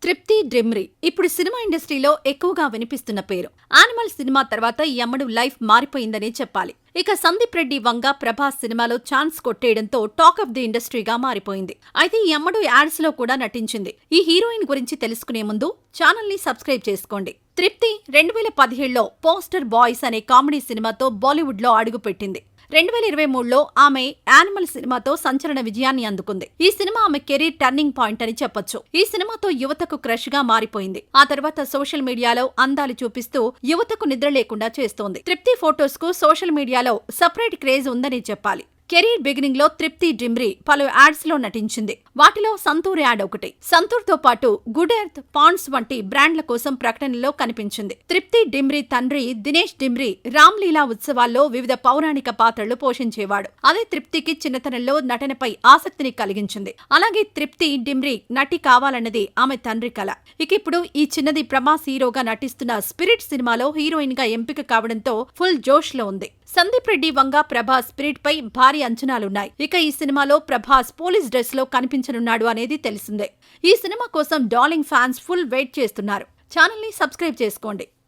తృప్తి డ్రిమ్రి ఇప్పుడు సినిమా ఇండస్ట్రీలో ఎక్కువగా వినిపిస్తున్న పేరు. యానిమల్ సినిమా తర్వాత ఈ అమ్మడు లైఫ్ మారిపోయిందనే చెప్పాలి. ఇక సందీప్ రెడ్డి వంగ ప్రభాస్ సినిమాలో ఛాన్స్ కొట్టేయడంతో టాక్ ఆఫ్ ది ఇండస్ట్రీగా మారిపోయింది. అయితే ఈ అమ్మడు యాడ్స్ లో కూడా నటించింది. ఈ హీరోయిన్ గురించి తెలుసుకునే ముందు ఛానల్ ని సబ్స్క్రైబ్ చేసుకోండి. తృప్తి 2017లో పోస్టర్ బాయ్స్ అనే కామెడీ సినిమాతో బాలీవుడ్ లో అడుగుపెట్టింది. 2023లో ఆమె యానిమల్ సినిమాతో సంచలన విజయాన్ని అందుకుంది. ఈ సినిమా ఆమె కెరీర్ టర్నింగ్ పాయింట్ అని చెప్పొచ్చు. ఈ సినిమాతో యువతకు క్రష్ గా మారిపోయింది. ఆ తర్వాత సోషల్ మీడియాలో అందాలు చూపిస్తూ యువతకు నిద్ర లేకుండా చేస్తోంది. తృప్తి ఫొటోస్ కు సోషల్ మీడియాలో సెపరేట్ క్రేజ్ ఉందని చెప్పాలి. కెరీర్ బిగినింగ్ లో తృప్తి డ్రిమ్రి పలు యాడ్స్ లో నటించింది. వాటిలో సంతూర్ యాడ్ ఒకటి. సంతూర్ తో పాటు గుడ్ ఎర్త్, పాండ్స్ వంటి బ్రాండ్ల కోసం ప్రకటనలో కనిపించింది. తృప్తి డ్రిమ్రి తండ్రి దినేష్ డ్రిమ్రి రామ్లీలా ఉత్సవాల్లో వివిధ పౌరాణిక పాత్రలు పోషించేవాడు. అదే తృప్తికి చిన్నతనంలో నటనపై ఆసక్తిని కలిగించింది. అలాగే తృప్తి డ్రిమ్రి నటి కావాలన్నది ఆమె తండ్రి కల. ఇక ఇప్పుడు ఈ చిన్నది ప్రభాస్ హీరోగా నటిస్తున్న స్పిరిట్ సినిమాలో హీరోయిన్ గా ఎంపిక కావడంతో ఫుల్ జోష్ లో ఉంది. సందీప్ రెడ్డి వంగ ప్రభాస్ స్పిరిట్ పై భారీ అంచనాలున్నాయి. ఇక ఈ సినిమాలో ప్రభాస్ పోలీస్ డ్రెస్ లో కనిపించనున్నాడు అనేది తెలిసిందే. ఈ సినిమా కోసం డార్లింగ్ ఫ్యాన్స్ ఫుల్ వెయిట్ చేస్తున్నారు. ఛానల్ ని సబ్స్క్రైబ్ చేసుకోండి.